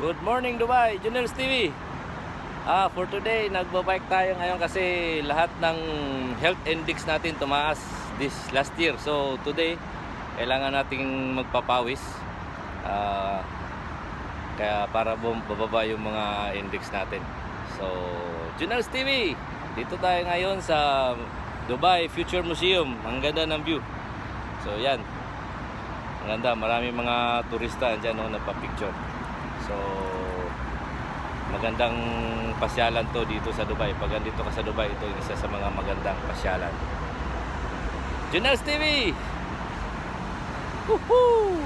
Good morning Dubai, Junels TV. For today, nagbabike tayo ngayon kasi lahat ng health index natin tumaas this last year. So today, kailangan nating magpapawis. Kaya para bababa yung mga index natin. So, Junels TV, dito tayo ngayon sa Dubai Future Museum. Ang ganda ng view. So yan, ang ganda, maraming mga turista dyan nagpa-picture. So magandang pasyalan to dito sa Dubai. Pag andito ka sa Dubai, ito yung isa sa mga magandang pasyalan. Junels TV! Woohoo!